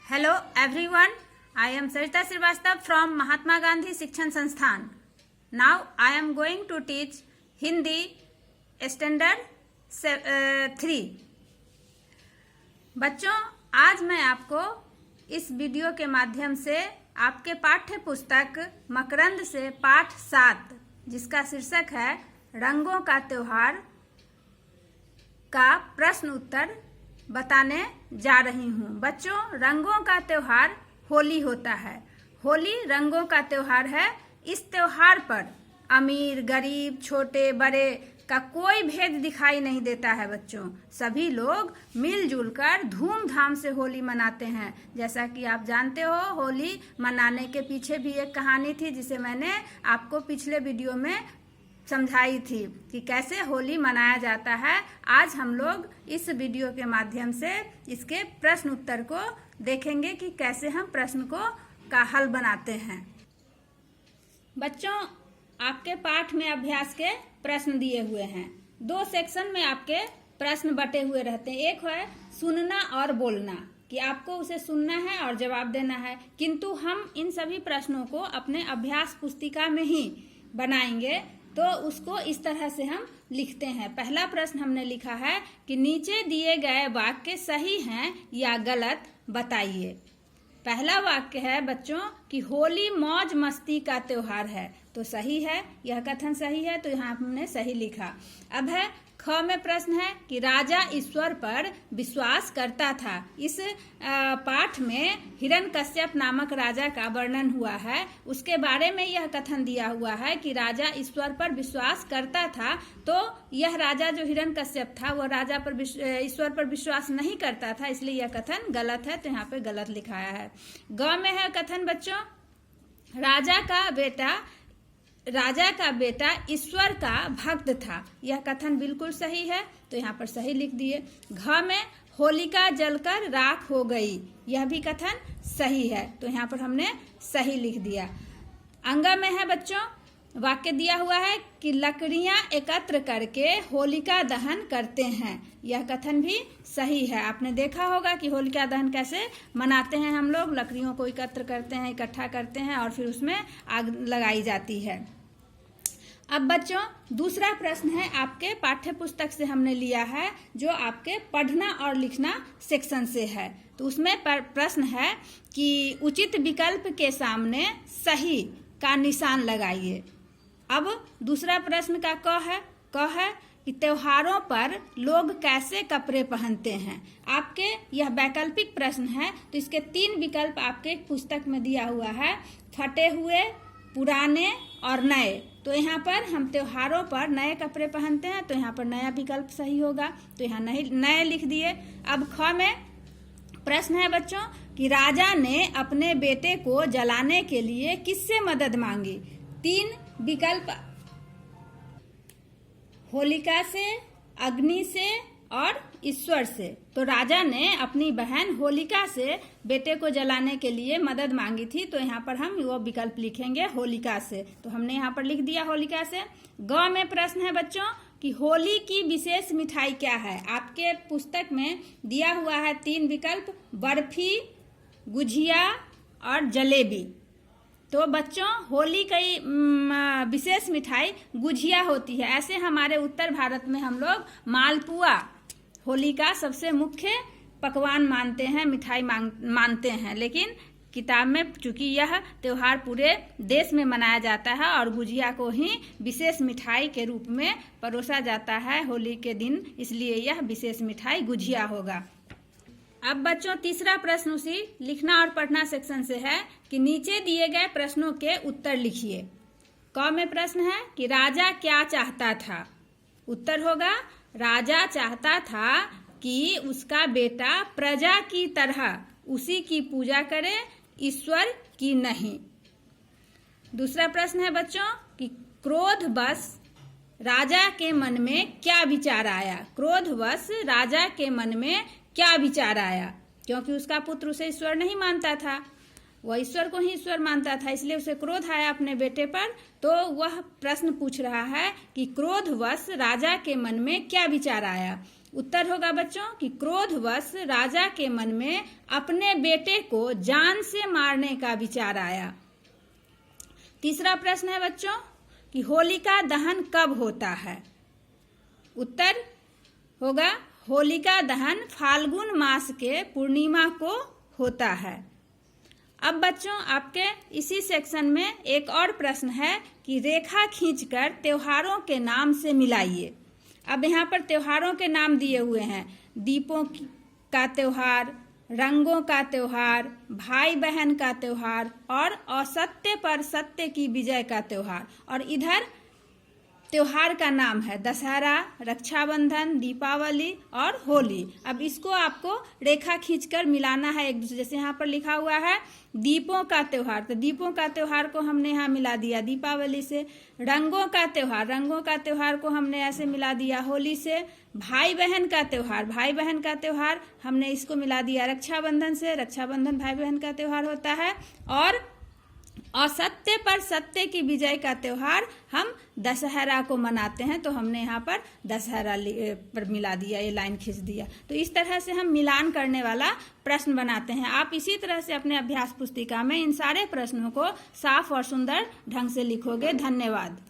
Hello everyone, I am Sarita Srivastava from Mahatma Gandhi Shikshan Sansthan. Now I am going to teach Hindi Standard 3. बच्चों, आज मैं आपको इस video के माध्यम से आपके पाठ्य पुस्तक मकरंद से पाठ 7 जिसका शीर्षक है रंगों का त्योहार का प्रश्न उत्तर बताने जा रही हूँ। बच्चों, रंगों का त्योहार होली होता है। होली रंगों का त्योहार है। इस त्योहार पर अमीर गरीब छोटे बड़े का कोई भेद दिखाई नहीं देता है। बच्चों, सभी लोग मिलजुल कर धूमधाम से होली मनाते हैं। जैसा कि आप जानते हो, होली मनाने के पीछे भी एक कहानी थी जिसे मैंने आपको पिछले वीडियो में समझाई थी कि कैसे होली मनाया जाता है। आज हम लोग इस वीडियो के माध्यम से इसके प्रश्न उत्तर को देखेंगे कि कैसे हम प्रश्न का हल बनाते हैं। बच्चों, आपके पाठ में अभ्यास के प्रश्न दिए हुए हैं। 2 सेक्शन में आपके प्रश्न बटे हुए रहते हैं। एक है सुनना और बोलना, कि आपको उसे सुनना है और जवाब देना है। किंतु हम इन सभी प्रश्नों को अपने अभ्यास पुस्तिका में ही बनाएंगे, तो उसको इस तरह से हम लिखते हैं। पहला प्रश्न हमने लिखा है कि नीचे दिए गए वाक्य सही हैं या गलत बताइए। पहला वाक्य है बच्चों कि होली मौज मस्ती का त्योहार है, तो सही है, यह कथन सही है, तो यहाँ हमने सही लिखा। अब है ख में प्रश्न है कि राजा ईश्वर पर विश्वास करता था। इस पाठ में हिरण्यकश्यप नामक राजा का वर्णन हुआ है, उसके बारे में यह कथन दिया हुआ है कि राजा ईश्वर पर विश्वास करता था। तो यह राजा जो हिरण्यकश्यप था वह राजा पर ईश्वर पर विश्वास नहीं करता था, इसलिए यह कथन गलत है, तो यहाँ पे गलत लिखाया है। ग में है कथन बच्चों राजा का बेटा ईश्वर का भक्त था, यह कथन बिल्कुल सही है, तो यहाँ पर सही लिख दिए। घ में होलिका जलकर राख हो गई, यह भी कथन सही है, तो यहाँ पर हमने सही लिख दिया। अंग में है बच्चों वाक्य दिया हुआ है कि लकड़ियां एकत्र करके होलिका दहन करते हैं, यह कथन भी सही है। आपने देखा होगा कि होलिका दहन कैसे मनाते हैं। हम लोग लकड़ियों को एकत्र करते हैं, इकट्ठा करते हैं और फिर उसमें आग लगाई जाती है। अब बच्चों, दूसरा प्रश्न है आपके पाठ्य पुस्तक से हमने लिया है, जो आपके पढ़ना और लिखना सेक्शन से है। तो उसमें प्रश्न है कि उचित विकल्प के सामने सही का निशान लगाइए। अब दूसरा प्रश्न का क है कि त्योहारों पर लोग कैसे कपड़े पहनते हैं। आपके यह वैकल्पिक प्रश्न है, तो इसके 3 विकल्प आपके पुस्तक में दिया हुआ है, फटे हुए, पुराने और नए। तो यहाँ पर हम त्योहारों पर नए कपड़े पहनते हैं, तो यहाँ पर नया विकल्प सही होगा, तो यहाँ नए लिख दिए। अब ख में प्रश्न है बच्चों कि राजा ने अपने बेटे को जलाने के लिए किससे मदद मांगी। 3 विकल्प, होलिका से, अग्नि से और ईश्वर से। तो राजा ने अपनी बहन होलिका से बेटे को जलाने के लिए मदद मांगी थी, तो यहाँ पर हम वो विकल्प लिखेंगे होलिका से, तो हमने यहाँ पर लिख दिया होलिका से। ग में प्रश्न है बच्चों कि होली की विशेष मिठाई क्या है। आपके पुस्तक में दिया हुआ है 3 विकल्प, बर्फी, गुझिया और जलेबी। तो बच्चों, होली की विशेष मिठाई गुझिया होती है। ऐसे हमारे उत्तर भारत में हम लोग मालपुआ होली का सबसे मुख्य पकवान मानते हैं, मिठाई मानते हैं। लेकिन किताब में चूंकि यह त्योहार पूरे देश में मनाया जाता है और गुजिया को ही विशेष मिठाई के रूप में परोसा जाता है होली के दिन, इसलिए यह विशेष मिठाई गुजिया होगा। अब बच्चों, तीसरा प्रश्न उसी लिखना और पढ़ना सेक्शन से है कि नीचे दिए गए प्रश्नों के उत्तर लिखिए। क में प्रश्न है कि राजा क्या चाहता था। उत्तर होगा राजा चाहता था कि उसका बेटा प्रजा की तरह उसी की पूजा करे, ईश्वर की नहीं। दूसरा प्रश्न है बच्चों कि क्रोधवश राजा के मन में क्या विचार आया। क्रोधवश राजा के मन में क्या विचार आया, क्योंकि उसका पुत्र उसे ईश्वर नहीं मानता था, वह ईश्वर को ही ईश्वर मानता था, इसलिए उसे क्रोध आया अपने बेटे पर। तो वह प्रश्न पूछ रहा है कि क्रोधवश राजा के मन में क्या विचार आया। उत्तर होगा बच्चों कि क्रोधवश राजा के मन में अपने बेटे को जान से मारने का विचार आया। तीसरा प्रश्न है बच्चों कि होलिका दहन कब होता है। उत्तर होगा होलिका दहन फाल्गुन मास के पूर्णिमा को होता है। अब बच्चों आपके इसी सेक्शन में एक और प्रश्न है कि रेखा खींचकर त्योहारों के नाम से मिलाइए। अब यहाँ पर त्योहारों के नाम दिए हुए हैं, दीपों का त्योहार, रंगों का त्योहार, भाई बहन का त्योहार और असत्य पर सत्य की विजय का त्योहार। और इधर त्योहार का नाम है दशहरा, रक्षाबंधन, दीपावली और होली। अब इसको आपको रेखा खींचकर मिलाना है एक दूसरे। जैसे यहाँ पर लिखा हुआ है दीपों का त्योहार, तो दीपों का त्योहार को हमने यहाँ मिला दिया दीपावली से। रंगों का त्योहार को हमने ऐसे मिला दिया होली से। भाई बहन का त्योहार हमने इसको मिला दिया रक्षाबंधन से, रक्षाबंधन भाई बहन का त्योहार होता है। और असत्य पर सत्य की विजय का त्योहार हम दशहरा को मनाते हैं, तो हमने यहाँ पर दशहरा पर मिला दिया, ये लाइन खींच दिया। तो इस तरह से हम मिलान करने वाला प्रश्न बनाते हैं। आप इसी तरह से अपने अभ्यास पुस्तिका में इन सारे प्रश्नों को साफ और सुंदर ढंग से लिखोगे। धन्यवाद।